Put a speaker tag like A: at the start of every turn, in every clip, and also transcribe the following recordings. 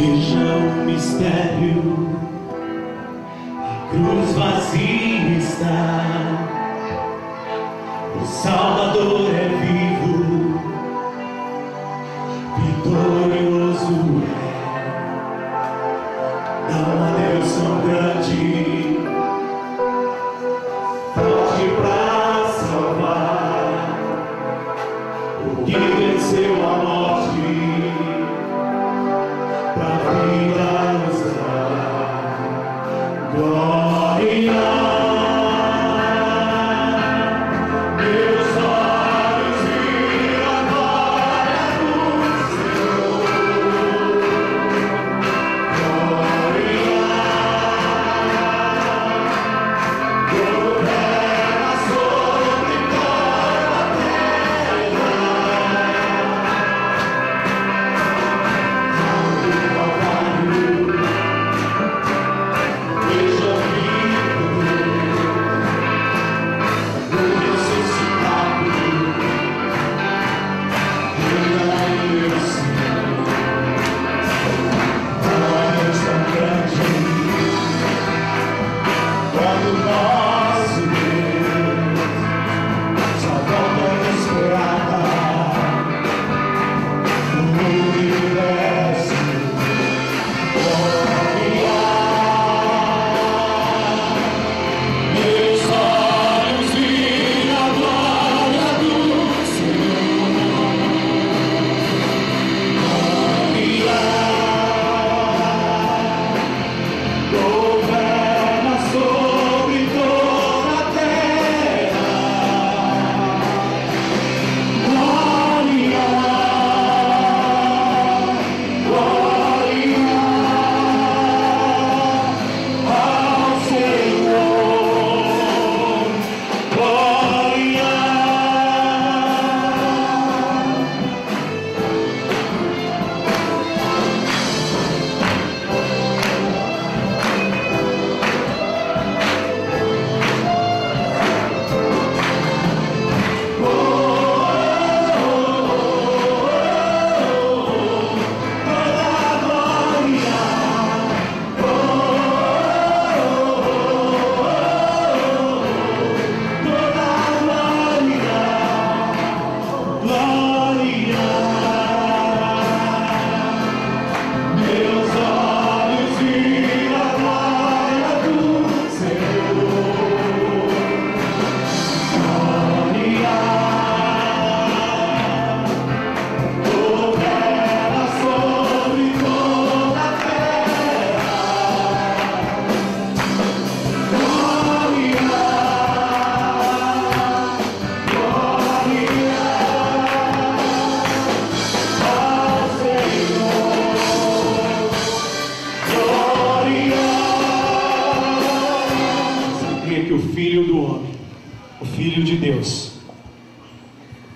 A: Veja o mistério, a cruz vazia está, o Salvador é vivo, vitorioso é. Não há Deus tão grande, forte pra salvar, o que venceu a morte, pra vida nos dar glória.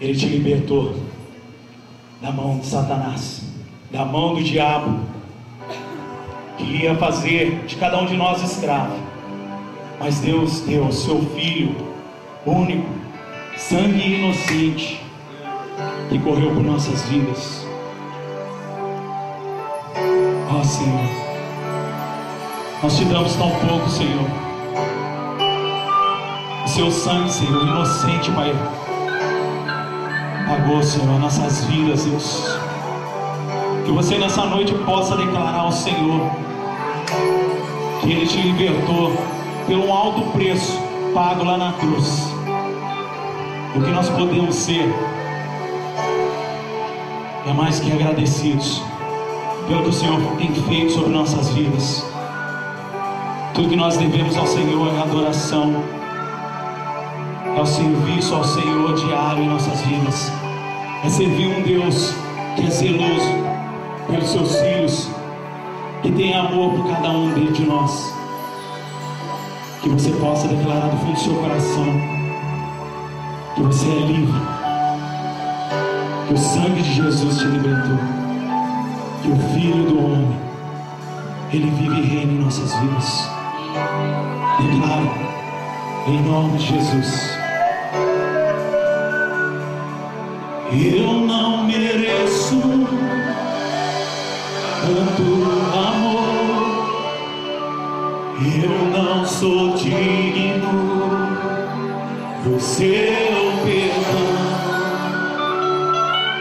B: Ele te libertou da mão de Satanás, da mão do diabo, que ia fazer de cada um de nós escravo. Mas Deus deu o seu Filho único, sangue inocente, que correu por nossas vidas. Ó Senhor, nós te damos tão pouco, Senhor. O seu sangue, Senhor, inocente, Pai, pagou, Senhor, nossas vidas, Deus. Que você nessa noite possa declarar ao Senhor que Ele te libertou pelo um alto preço pago lá na cruz. O que nós podemos ser é mais que agradecidos pelo que o Senhor tem feito sobre nossas vidas. Tudo que nós devemos ao Senhor é adoração, é o serviço ao Senhor diário em nossas vidas, é servir um Deus que é zeloso pelos seus filhos, que tem amor por cada um de nós. Que você possa declarar do fundo do seu coração que você é livre, que o sangue de Jesus te libertou, que o Filho do Homem, Ele vive e reina em nossas vidas. Declaro em nome de Jesus. Eu não mereço tanto amor. Eu não sou digno do seu perdão.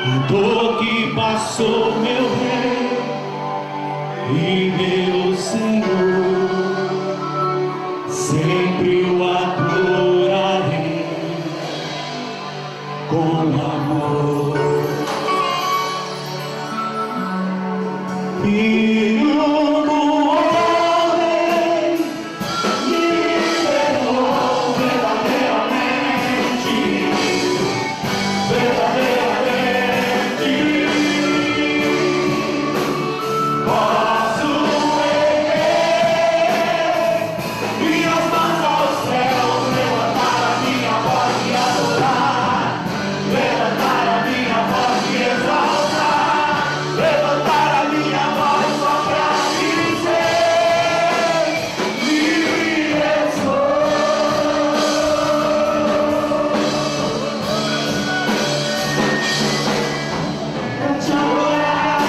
B: A dor que passou, meu rei e meu Senhor, sempre o adorarei com amor. Filho do homem, me perdoou verdadeiramente, verdadeiramente. Posso erguer minhas mãos aos céus, levantar a minha voz e adorar, levantar a minha voz e exaltar, levantar a minha voz só pra dizer: livre eu sou. Pra te adorar,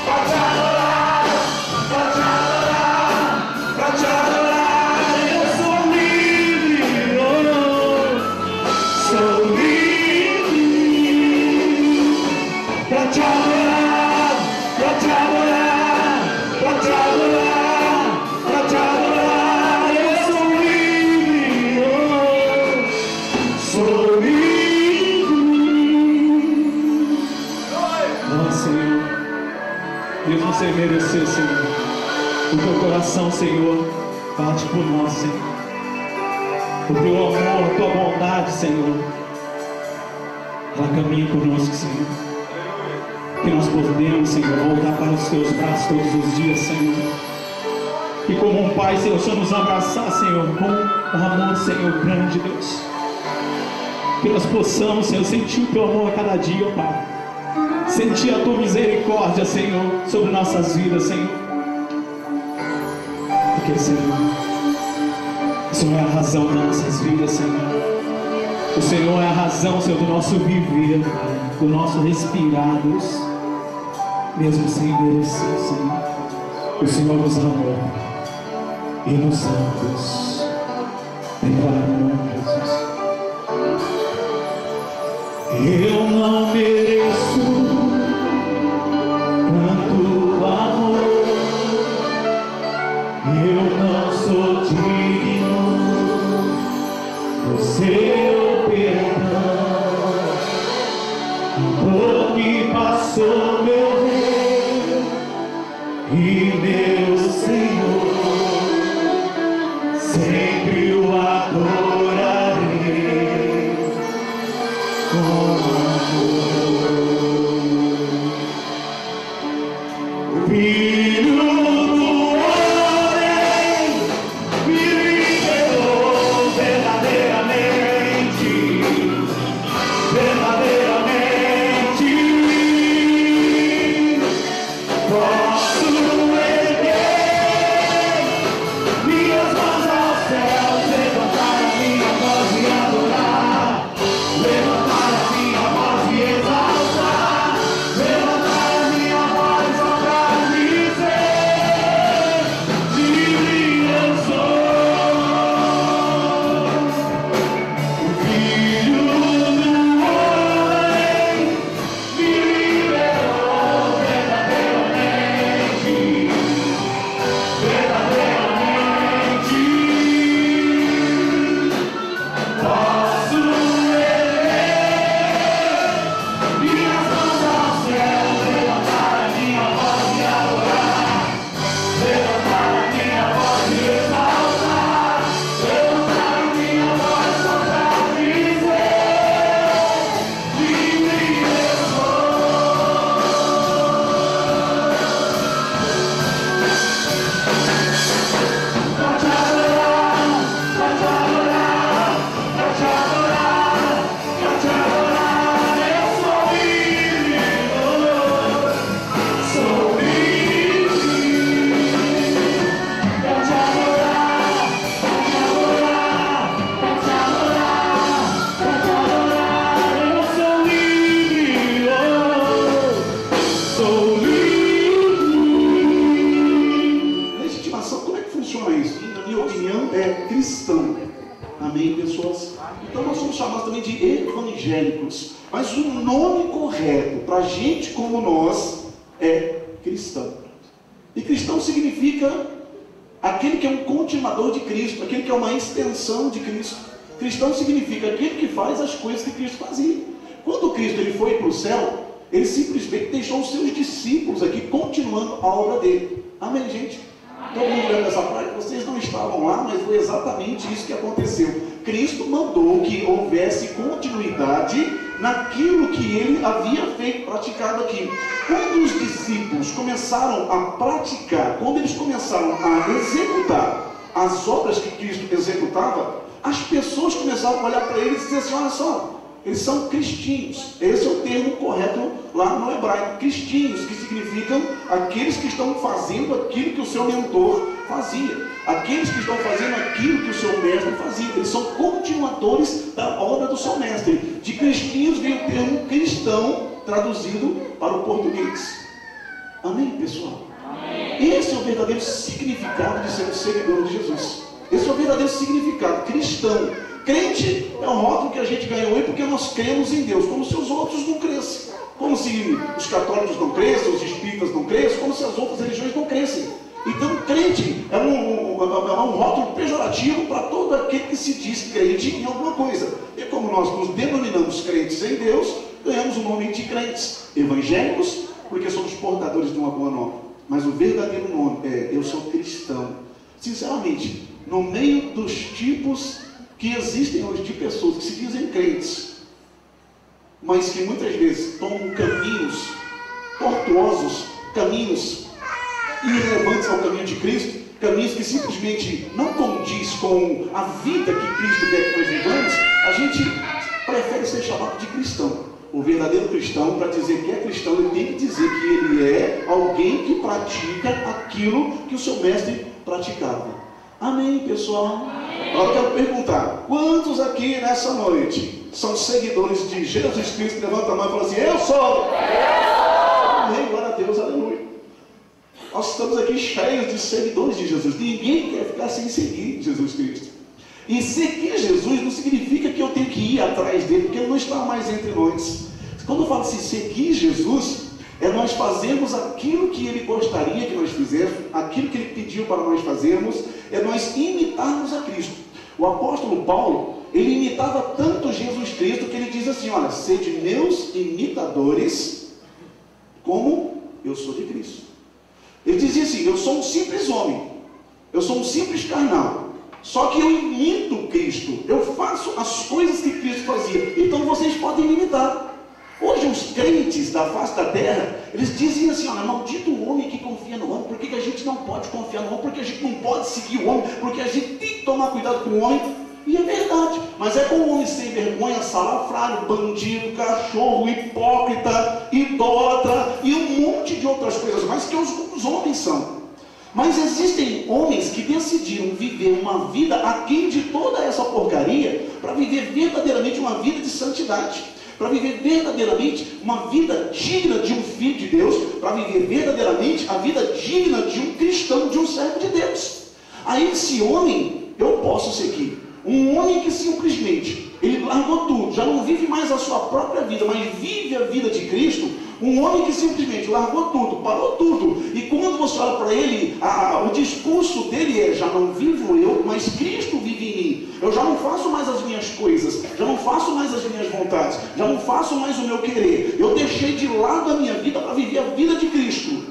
B: pra te adorar, pra te adorar, pra te adorar, eu sou livre, oh, sou livre. Pra te adorar, pra te adorar, pra te adorar, pra te adorar, eu sou livre, oh, sou livre. Oh, Senhor, mesmo sem merecer, Senhor, o teu coração, Senhor, bate por nós, Senhor. O teu amor, a tua bondade, Senhor, ela caminha conosco, Senhor. Que nós podemos, Senhor, voltar para os teus braços todos os dias, Senhor. E como um pai, Senhor, o Senhor nos abraçar, Senhor, com um amor, Senhor, grande, Deus. Que nós possamos, Senhor, sentir o teu amor a cada dia, ó Pai. Sentir a tua misericórdia, Senhor, sobre nossas vidas, Senhor. Porque, Senhor, o Senhor é a razão das nossas vidas, Senhor. O Senhor é a razão, Senhor, do nosso viver, Pai, do nosso respirar, Deus. Mesmo sem merecer, Senhor, o Senhor nos amou e nos ama, Deus. Declara o nome de Jesus. Eu não mereço tanto amor, eu não sou digno do seu perdão. A dor que passou, meu rei e meu Senhor, sempre o adorarei com amor. Filho do homem, me libertou verdadeiramente, verdadeiramente. Posso erguer minhas mãos aos céus, levantar
C: Amém, pessoas? Então nós somos chamados também de evangélicos. Mas o nome correto para gente como nós é cristão. E cristão significa aquele que é um continuador de Cristo, aquele que é uma extensão de Cristo. Cristão significa aquele que faz as coisas que Cristo fazia. Quando Cristo ele foi para o céu, ele simplesmente deixou os seus discípulos aqui continuando a obra dele. Amém, gente? Todo mundo lembra dessa parte? Vocês não estavam lá, mas foi exatamente isso que aconteceu. Cristo mandou que houvesse continuidade naquilo que ele havia feito, praticado aqui. Quando os discípulos começaram a praticar, quando eles começaram a executar as obras que Cristo executava, as pessoas começaram a olhar para eles e dizer assim: olha só, eles são cristinhos. Esse é o termo correto lá no hebraico. Cristinhos, que significam aqueles que estão fazendo aquilo que o seu mentor fazia. Aqueles que estão fazendo aquilo que o seu mestre fazia. Eles são continuadores da obra do seu mestre. De cristinhos vem o termo cristão, traduzido para o português. Amém, pessoal? Amém. Esse é o verdadeiro significado de ser um seguidor de Jesus. Esse é o verdadeiro significado. Cristão. Crente é um rótulo que a gente ganhou aí porque nós cremos em Deus, como se os outros não crescem, como se os católicos não crescem, os espíritas não crescem, como se as outras religiões não crescem. Então, crente é um rótulo pejorativo para todo aquele que se diz crente em alguma coisa. E como nós nos denominamos crentes em Deus, ganhamos o nome de crentes. Evangélicos, porque somos portadores de uma boa nova. Mas o verdadeiro nome é: eu sou cristão. Sinceramente, no meio dos tipos que existem hoje de pessoas que se dizem crentes, mas que muitas vezes tomam caminhos tortuosos, caminhos irrelevantes ao caminho de Cristo, caminhos que simplesmente não condiz com a vida que Cristo quer que nós vivamos, a gente prefere ser chamado de cristão. O verdadeiro cristão, para dizer que é cristão, ele tem que dizer que ele é alguém que pratica aquilo que o seu mestre praticava. Amém, pessoal? Agora eu quero perguntar: quantos aqui nessa noite são seguidores de Jesus Cristo? Levanta a mão e fala assim: eu sou! Amém, glória a Deus, aleluia. Nós estamos aqui cheios de seguidores de Jesus. Ninguém quer ficar sem seguir Jesus Cristo. E seguir Jesus não significa que eu tenho que ir atrás dele, porque ele não está mais entre nós. Quando eu falo assim, seguir Jesus, é nós fazermos aquilo que ele gostaria que nós fizéssemos, aquilo que ele pediu para nós fazermos, é nós imitarmos a Cristo. O apóstolo Paulo, ele imitava tanto Jesus Cristo que ele diz assim: olha, sede meus imitadores, como eu sou de Cristo. Ele dizia assim: eu sou um simples homem, eu sou um simples carnal, só que eu imito Cristo, eu faço as coisas que Cristo fazia, então vocês podem me imitar. Hoje os crentes da face da terra, eles dizem assim: olha, maldito o homem que confia no homem. Por que a gente não pode confiar no homem? Porque a gente não pode seguir o homem, porque a gente tem que tomar cuidado com o homem. E é verdade, mas é com o homem sem vergonha, salafrário, bandido, cachorro, hipócrita, idólatra e um monte de outras coisas mais que os homens são. Mas existem homens que decidiram viver uma vida aquém de toda essa porcaria, para viver verdadeiramente uma vida de santidade, para viver verdadeiramente uma vida digna de um filho de Deus, para viver verdadeiramente a vida digna de um cristão, de um servo de Deus. Aí esse homem eu posso seguir. Um homem que simplesmente, ele largou tudo, já não vive mais a sua própria vida, mas vive a vida de Cristo. Um homem que simplesmente largou tudo, parou tudo, e quando você olha para ele, o discurso dele é: já não vivo eu, mas Cristo vive em mim. Eu já não faço mais as minhas coisas, já não faço mais as minhas vontades, já não faço mais o meu querer. Eu deixei de lado a minha vida para viver a vida de Cristo.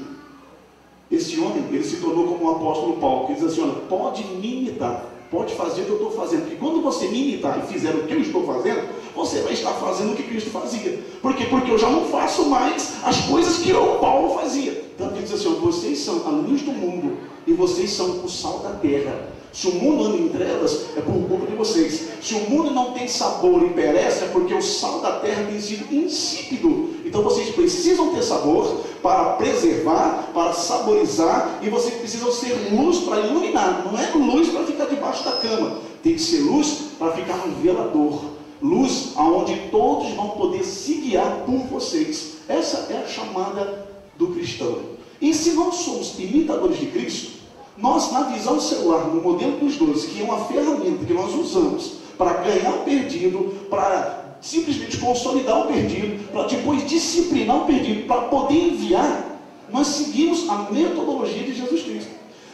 C: Esse homem, ele se tornou como o apóstolo Paulo, que diz assim: olha, pode me imitar, pode fazer o que eu estou fazendo, porque quando você me imitar e fizer o que eu estou fazendo, você vai estar fazendo o que Cristo fazia. Por quê? Porque eu já não faço mais as coisas que o Paulo fazia. Então ele diz assim: ó, vocês são a luz do mundo e vocês são o sal da terra. Se o mundo anda em trevas, é por culpa de vocês. Se o mundo não tem sabor e perece, é porque o sal da terra tem sido insípido. Então vocês precisam ter sabor para preservar, para saborizar, e vocês precisam ser luz para iluminar. Não é luz para ficar debaixo da cama, tem que ser luz para ficar no velador. Luz aonde todos vão poder se guiar por vocês. Essa é a chamada do cristão. E se nós somos imitadores de Cristo, nós, na visão celular, no modelo dos 12, que é uma ferramenta que nós usamos para ganhar o perdido, para simplesmente consolidar o perdido, para depois disciplinar o perdido, para poder enviar, nós seguimos a metodologia de Jesus Cristo.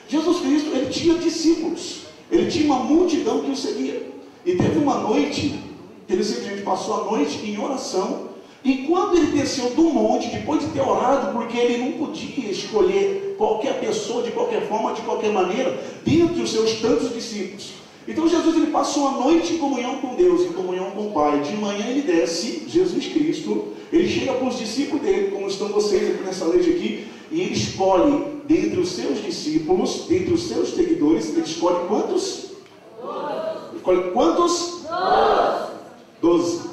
C: Jesus Cristo, ele tinha discípulos, ele tinha uma multidão que o seguia. E teve uma noite que ele simplesmente passou a noite em oração. E quando ele desceu do monte, depois de ter orado, porque ele não podia escolher qualquer pessoa, de qualquer forma, de qualquer maneira, dentre os seus tantos discípulos. Então Jesus, ele passou a noite em comunhão com Deus, em comunhão com o Pai. De manhã ele desce, Jesus Cristo, ele chega para os discípulos dele, como estão vocês aqui nessa noite aqui, e ele escolhe, dentre os seus discípulos, dentre os seus seguidores, ele escolhe quantos? 12. Escolhe quantos? 12.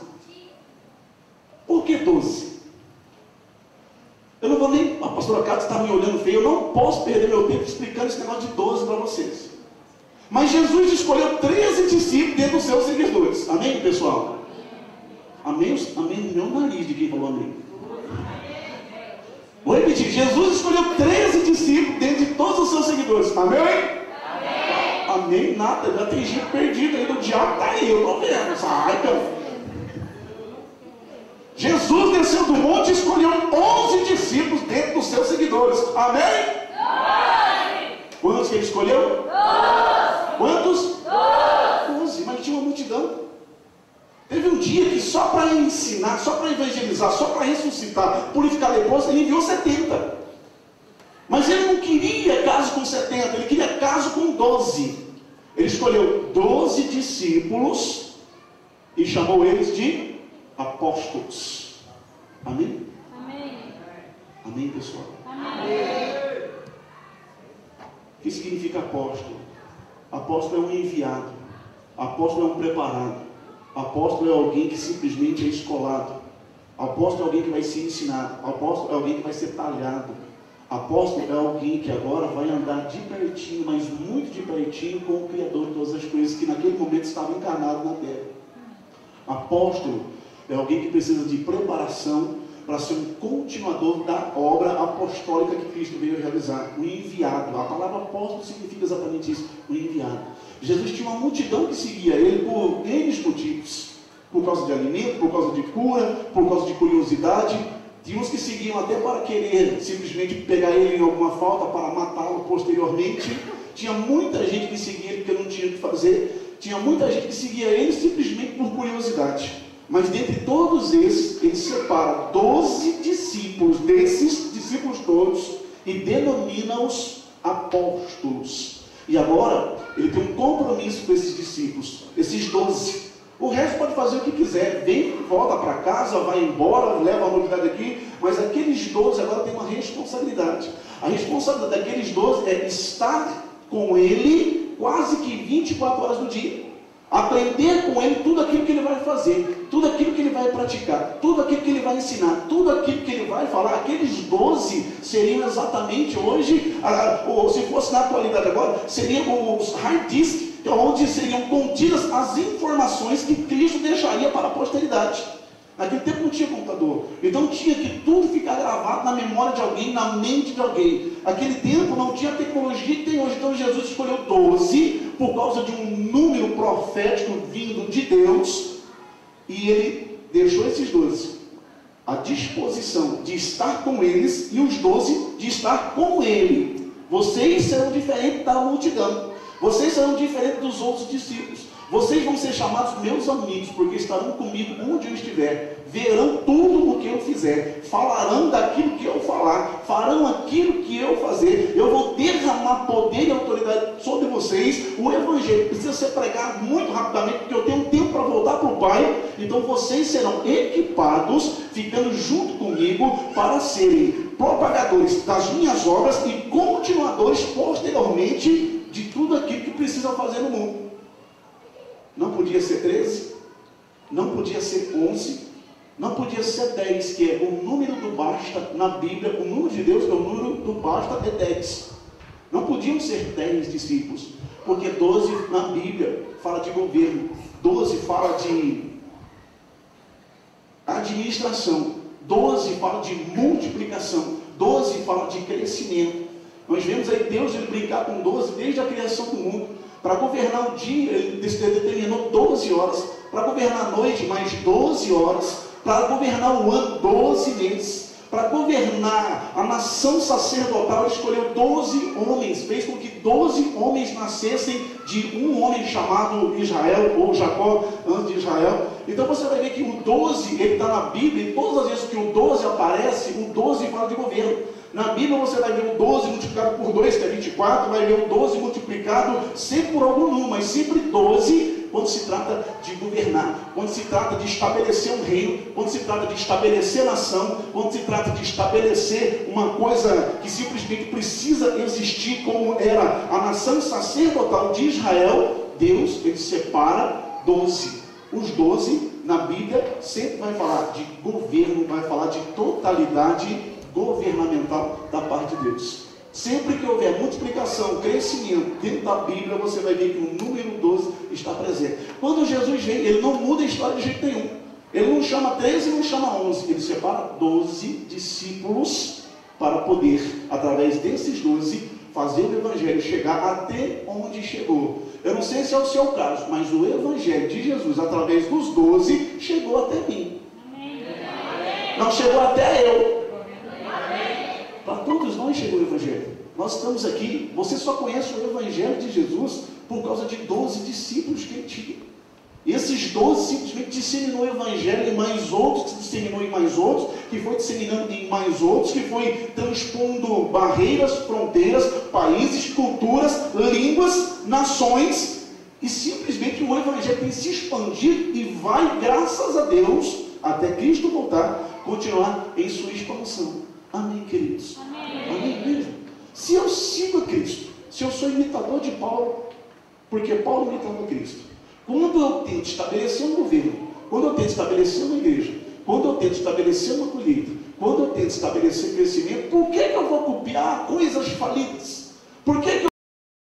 C: Por que 12? Eu não vou nem... A pastora Cátia está me olhando feio. Eu não posso perder meu tempo explicando esse negócio de 12 para vocês. Mas Jesus escolheu 13 discípulos dentro dos seus seguidores. Amém, pessoal? Amém? Amém no meu nariz de quem falou amém. Vou repetir. Jesus escolheu 13 discípulos dentro de todos os seus seguidores. Amém? Amém? Amém? Nada. Já tem gente perdida aí. O diabo está aí. Eu estou vendo. Sai, cara. Jesus desceu do monte e escolheu 11 discípulos dentro dos seus seguidores. Amém? Amém. Quantos que ele escolheu? 12. Quantos? 12. Mas tinha uma multidão. Teve um dia que só para ensinar, só para evangelizar, só para ressuscitar, purificar leprosos, ele enviou 70. Mas ele não queria caso com 70, ele queria caso com 12. Ele escolheu 12 discípulos e chamou eles de apóstolos. Amém?
D: Amém.
C: Amém, pessoal?
D: Amém.
C: O que significa apóstolo? Apóstolo é um enviado. Apóstolo é um preparado. Apóstolo é alguém que simplesmente é escolado. Apóstolo é alguém que vai ser ensinado. Apóstolo é alguém que vai ser talhado. Apóstolo é alguém que agora vai andar de pertinho, mas muito de pertinho, com o Criador de todas as coisas, que naquele momento estava encarnado na terra. Apóstolo é alguém que precisa de preparação para ser um continuador da obra apostólica que Cristo veio realizar. Um enviado. A palavra apóstolo significa exatamente isso. Um enviado. Jesus tinha uma multidão que seguia ele por N motivos. Por causa de alimento, por causa de cura, por causa de curiosidade. Tinha uns que seguiam até para querer simplesmente pegar ele em alguma falta para matá-lo posteriormente. Tinha muita gente que seguia ele porque não tinha o que fazer. Tinha muita gente que seguia ele simplesmente por curiosidade. Mas dentre todos esses, ele separa 12 discípulos, desses discípulos todos, e denomina-os apóstolos. E agora, ele tem um compromisso com esses discípulos, esses 12. O resto pode fazer o que quiser, vem, volta para casa, vai embora, leva a novidade aqui, mas aqueles 12 agora têm uma responsabilidade. A responsabilidade daqueles 12 é estar com ele quase que 24 horas do dia. Aprender com ele tudo aquilo que ele vai fazer, tudo aquilo que ele vai praticar, tudo aquilo que ele vai ensinar, tudo aquilo que ele vai falar. Aqueles 12 seriam exatamente hoje, ou se fosse na atualidade agora, seriam os hard disks, onde seriam contidas as informações que Cristo deixaria para a posteridade. Naquele tempo não tinha computador, então tinha que tudo ficar gravado na memória de alguém, na mente de alguém. Naquele tempo não tinha a tecnologia que tem hoje. Então Jesus escolheu 12 por causa de um número profético vindo de Deus, e ele deixou esses 12 à disposição de estar com eles, e os 12 de estar com ele. Vocês serão diferentes da multidão, vocês serão diferentes dos outros discípulos. Vocês vão ser chamados meus amigos, porque estarão comigo onde eu estiver, verão tudo o que eu fizer, falarão daquilo que eu falar, farão aquilo que eu fazer. Eu vou derramar poder e autoridade sobre vocês. O evangelho precisa ser pregado muito rapidamente, porque eu tenho tempo para voltar para o Pai. Então vocês serão equipados, ficando junto comigo, para serem propagadores das minhas obras e continuadores posteriormente de tudo aquilo que precisa fazer no mundo. Não podia ser 13, não podia ser 11, não podia ser 10, que é o número do basta na Bíblia. O número de Deus é o número do basta, é 10. Não podiam ser 10 discípulos, porque 12 na Bíblia fala de governo, 12 fala de administração, 12 fala de multiplicação, 12 fala de crescimento. Nós vemos aí Deus ele brincar com 12 desde a criação do mundo. Para governar o dia, ele determinou 12 horas. Para governar a noite, mais 12 horas. Para governar o ano, 12 meses. Para governar a nação sacerdotal, ele escolheu 12 homens. Fez com que 12 homens nascessem de um homem chamado Israel, ou Jacó, antes de Israel. Então você vai ver que o 12, ele está na Bíblia, e todas as vezes que o 12 aparece, o 12 fala de governo. Na Bíblia você vai ver o 12 multiplicado por 2, que é 24, vai ver o 12 multiplicado sempre por algum número, mas sempre 12 quando se trata de governar, quando se trata de estabelecer um reino, quando se trata de estabelecer nação, quando se trata de estabelecer uma coisa que simplesmente precisa existir, como era a nação sacerdotal de Israel. Deus, ele separa 12. Os 12, na Bíblia, sempre vai falar de governo, vai falar de totalidade governamental da parte de Deus. Sempre que houver multiplicação, crescimento dentro da Bíblia, você vai ver que o número 12 está presente. Quando Jesus vem, ele não muda a história de jeito nenhum. Ele não chama 13 e não chama 11. Ele separa 12 discípulos para poder, através desses 12, fazer o Evangelho chegar até onde chegou. Eu não sei se é o seu caso, mas o Evangelho de Jesus, através dos 12, chegou até mim. Não chegou até eu. Para todos nós chegou o Evangelho. Nós estamos aqui, você só conhece o Evangelho de Jesus por causa de 12 discípulos que ele tinha. E esses 12 simplesmente disseminou o Evangelho em mais outros, que disseminou em mais outros, que foi disseminando em mais outros, que foi transpondo barreiras, fronteiras, países, culturas, línguas, nações, e simplesmente o Evangelho tem se expandido e vai, graças a Deus, até Cristo voltar, continuar em sua expansão. Amém, queridos? Amém mesmo? Se eu sigo a Cristo, se eu sou imitador de Paulo, porque Paulo imitava Cristo, quando eu tento estabelecer um governo, quando eu tento estabelecer uma igreja, quando eu tento estabelecer uma colheita, quando eu tento estabelecer crescimento, por que eu vou copiar coisas falidas? Por que eu